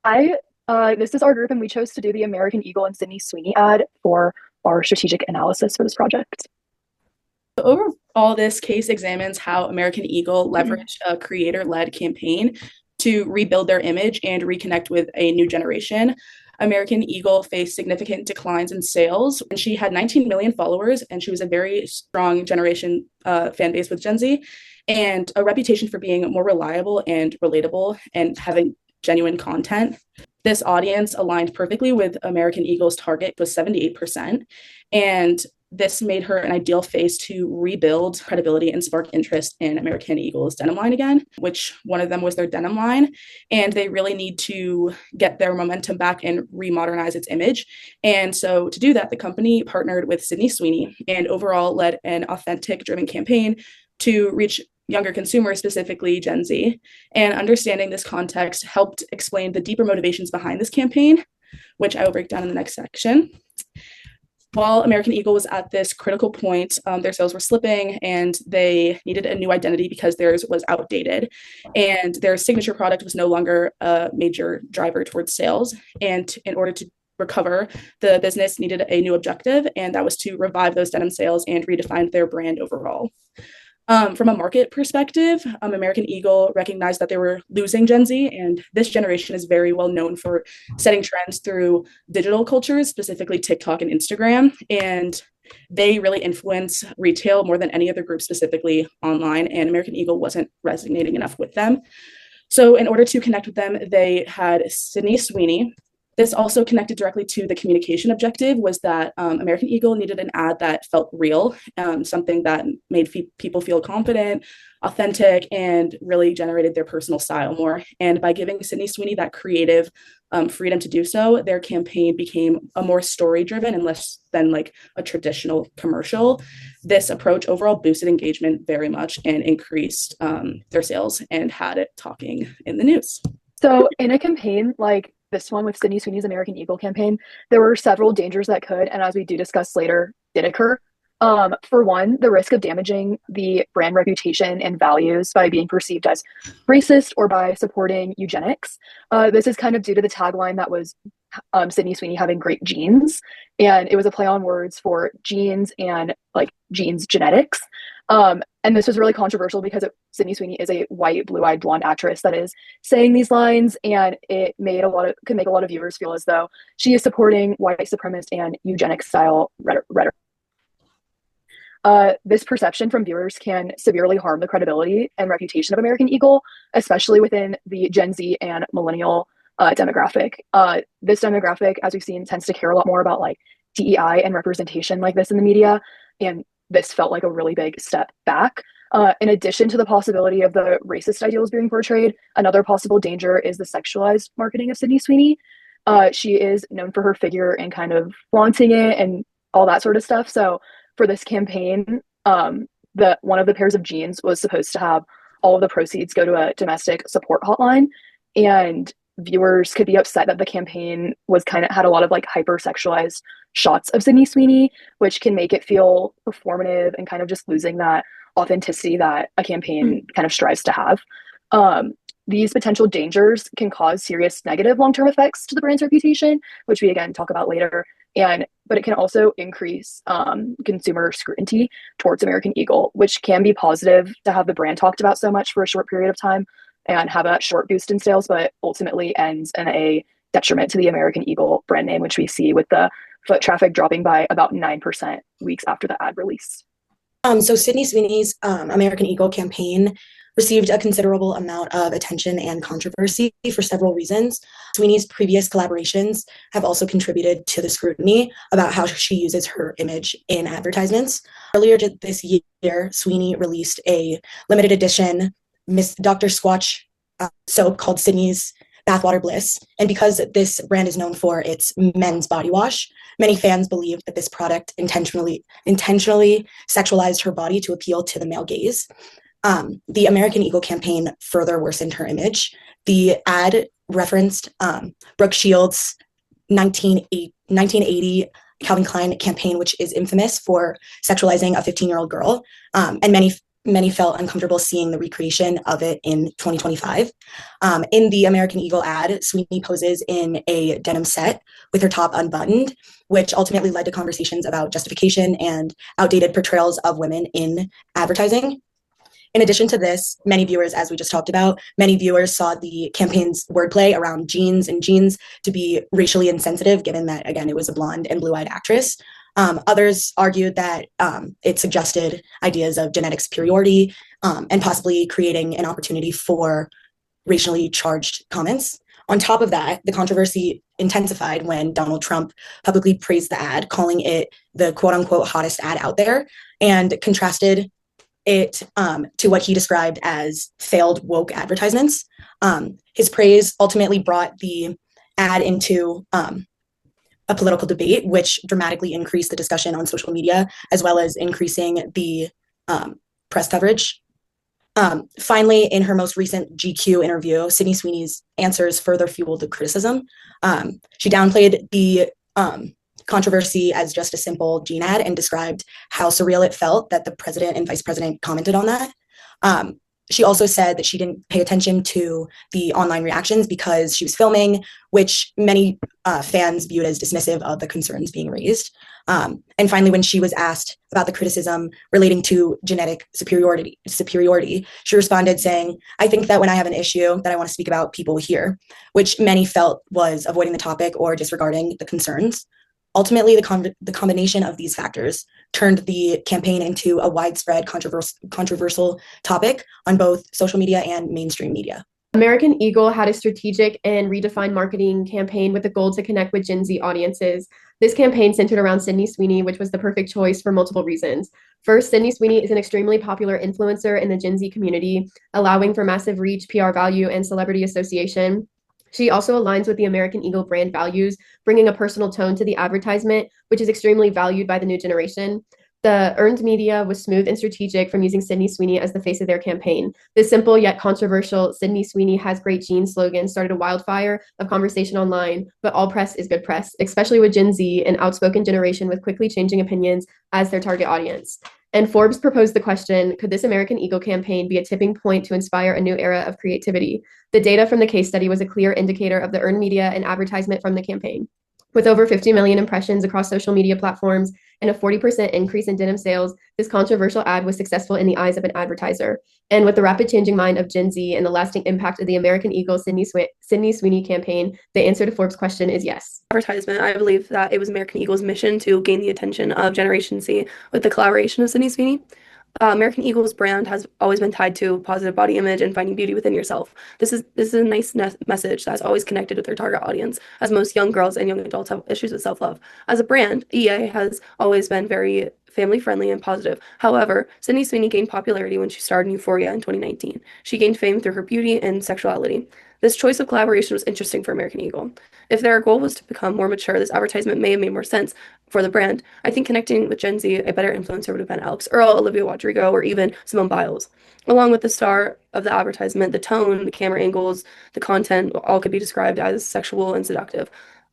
Hi, this is our group, and we chose to do the American Eagle and Sydney Sweeney ad for our strategic analysis for this project. Overall, this case examines how American Eagle leveraged a creator-led campaign to rebuild their image and reconnect with a new generation. American Eagle faced significant declines in sales, and she had 19 million followers, and she was a very strong generation fan base with Gen Z, and a reputation for being more reliable and relatable and having genuine content. This audience aligned perfectly with American Eagle's target was 78%. And this made her an ideal face to rebuild credibility and spark interest in American Eagle's denim line again, which one of them was their denim line. And they really need to get their momentum back and remodernize its image. And so to do that, the company partnered with Sydney Sweeney and overall led an authentic driven campaign to reach younger consumers, specifically Gen Z. And understanding this context helped explain the deeper motivations behind this campaign, which I will break down in the next section. While American Eagle was at this critical point, their sales were slipping and they needed a new identity because theirs was outdated. And their signature product was no longer a major driver towards sales. And in order to recover, the business needed a new objective, and that was to revive those denim sales and redefine their brand overall. From a market perspective, American Eagle recognized that they were losing Gen Z, and this generation is very well known for setting trends through digital cultures, specifically TikTok and Instagram. And they really influence retail more than any other group, specifically online, and American Eagle wasn't resonating enough with them. So in order to connect with them, they had Sydney Sweeney. This also connected directly to the communication objective was that American Eagle needed an ad that felt real, something that made people feel confident, authentic, and really generated their personal style more. And by giving Sydney Sweeney that creative freedom to do so, their campaign became a more story-driven and less than like a traditional commercial. This approach overall boosted engagement very much and increased their sales and had it talking in the news. So, in a campaign like this one with Sydney Sweeney's American Eagle campaign, there were several dangers that could, and as we do discuss later, did occur. For one, the risk of damaging the brand reputation and values by being perceived as racist or by supporting eugenics. This is kind of due to the tagline that was Sydney Sweeney having great genes, and it was a play on words for genes and like genes genetics. And this was really controversial because Sydney Sweeney is a white, blue-eyed, blonde actress that is saying these lines, and it could make a lot of viewers feel as though she is supporting white supremacist and eugenics style rhetoric. This perception from viewers can severely harm the credibility and reputation of American Eagle, especially within the Gen Z and millennial demographic. This demographic, as we've seen, tends to care a lot more about like DEI and representation like this in the media, and this felt like a really big step back. In addition to the possibility of the racist ideals being portrayed, another possible danger is the sexualized marketing of Sydney Sweeney. She is known for her figure and kind of flaunting it and all that sort of stuff. So for this campaign, the one of the pairs of jeans was supposed to have all of the proceeds go to a domestic support hotline, and viewers could be upset that the campaign was kind of had a lot of like hyper-sexualized shots of Sydney Sweeney, which can make it feel performative and kind of just losing that authenticity that a campaign kind of strives to have. These potential dangers can cause serious negative long-term effects to the brand's reputation, which we again talk about later. But it can also increase consumer scrutiny towards American Eagle, which can be positive to have the brand talked about so much for a short period of time and have a short boost in sales, but ultimately ends in a detriment to the American Eagle brand name, which we see with the foot traffic dropping by about 9% weeks after the ad release. So Sydney Sweeney's American Eagle campaign received a considerable amount of attention and controversy for several reasons. Sweeney's previous collaborations have also contributed to the scrutiny about how she uses her image in advertisements. Earlier this year, Sweeney released a limited edition Miss Dr. Squatch soap called Sydney's Bathwater Bliss. And because this brand is known for its men's body wash, many fans believe that this product intentionally sexualized her body to appeal to the male gaze. The American Eagle campaign further worsened her image. The ad referenced Brooke Shields' 1980 Calvin Klein campaign, which is infamous for sexualizing a 15-year-old girl. And many many felt uncomfortable seeing the recreation of it in 2025. In the American Eagle ad, Sweeney poses in a denim set with her top unbuttoned, which ultimately led to conversations about justification and outdated portrayals of women in advertising. In addition to this, many viewers, as we just talked about, many viewers saw the campaign's wordplay around jeans and jeans to be racially insensitive, given that, again, it was a blonde and blue-eyed actress. Others argued that it suggested ideas of genetic superiority and possibly creating an opportunity for racially charged comments. On top of that, the controversy intensified when Donald Trump publicly praised the ad, calling it the quote-unquote hottest ad out there, and contrasted it to what he described as failed woke advertisements. His praise ultimately brought the ad into a political debate, which dramatically increased the discussion on social media, as well as increasing the press coverage. Finally, in her most recent GQ interview, Sydney Sweeney's answers further fueled the criticism. She downplayed the controversy as just a simple jean ad and described how surreal it felt that the president and vice president commented on that. She also said that she didn't pay attention to the online reactions because she was filming, which many fans viewed as dismissive of the concerns being raised. And finally, when she was asked about the criticism relating to genetic superiority, she responded saying, "I think that when I have an issue that I want to speak about, people will hear," which many felt was avoiding the topic or disregarding the concerns. Ultimately, the combination of these factors turned the campaign into a widespread controversial topic on both social media and mainstream media. American Eagle had a strategic and redefined marketing campaign with the goal to connect with Gen Z audiences. This campaign centered around Sydney Sweeney, which was the perfect choice for multiple reasons. First, Sydney Sweeney is an extremely popular influencer in the Gen Z community, allowing for massive reach, PR value, and celebrity association. She also aligns with the American Eagle brand values, bringing a personal tone to the advertisement, which is extremely valued by the new generation. The earned media was smooth and strategic from using Sydney Sweeney as the face of their campaign. This simple yet controversial "Sydney Sweeney has great genes" slogan started a wildfire of conversation online, but all press is good press, especially with Gen Z, an outspoken generation with quickly changing opinions as their target audience. And Forbes proposed the question, could this American Eagle campaign be a tipping point to inspire a new era of creativity? The data from the case study was a clear indicator of the earned media and advertisement from the campaign. With over 50 million impressions across social media platforms and a 40% increase in denim sales, this controversial ad was successful in the eyes of an advertiser. And with the rapid changing mind of Gen Z and the lasting impact of the American Eagle Sydney Sweeney campaign, the answer to Forbes' question is yes. Advertisement, I believe that it was American Eagle's mission to gain the attention of Generation Z with the collaboration of Sydney Sweeney. American Eagle's brand has always been tied to positive body image and finding beauty within yourself. This is a nice message that's always connected with their target audience, as most young girls and young adults have issues with self-love. As a brand, EA has always been very family-friendly and positive. However, Sydney Sweeney gained popularity when she starred in Euphoria in 2019. She gained fame through her beauty and sexuality. This choice of collaboration was interesting for American Eagle. If their goal was to become more mature, this advertisement may have made more sense for the brand. I think connecting with Gen Z, a better influencer would have been Alex Earl, Olivia Rodrigo, or even Simone Biles. Along with the star of the advertisement, the tone, the camera angles, the content all could be described as sexual and seductive.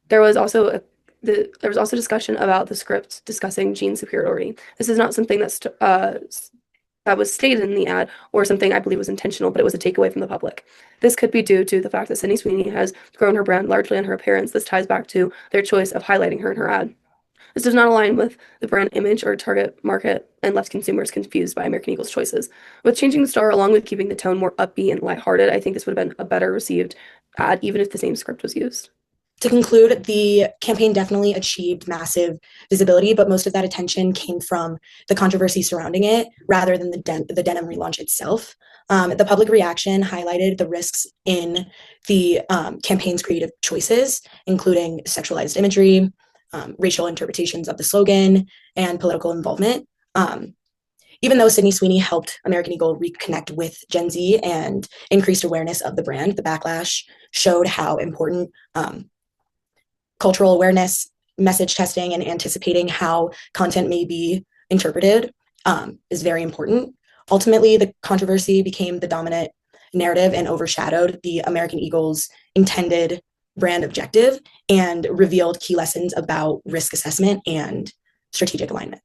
There was also discussion about the script discussing gene superiority. This is not something that was stated in the ad or something I believe was intentional, but it was a takeaway from the public. This could be due to the fact that Sydney Sweeney has grown her brand largely on her appearance. This ties back to their choice of highlighting her in her ad. This does not align with the brand image or target market and left consumers confused by American Eagle's choices. With changing the star along with keeping the tone more upbeat and lighthearted, I think this would have been a better received ad even if the same script was used. To conclude, the campaign definitely achieved massive visibility, but most of that attention came from the controversy surrounding it rather than the denim relaunch itself. The public reaction highlighted the risks in the campaign's creative choices, including sexualized imagery, racial interpretations of the slogan, and political involvement. Even though Sydney Sweeney helped American Eagle reconnect with Gen Z and increased awareness of the brand, the backlash showed how important cultural awareness, message testing, and anticipating how content may be interpreted is very important. Ultimately, the controversy became the dominant narrative and overshadowed the American Eagle's intended brand objective and revealed key lessons about risk assessment and strategic alignment.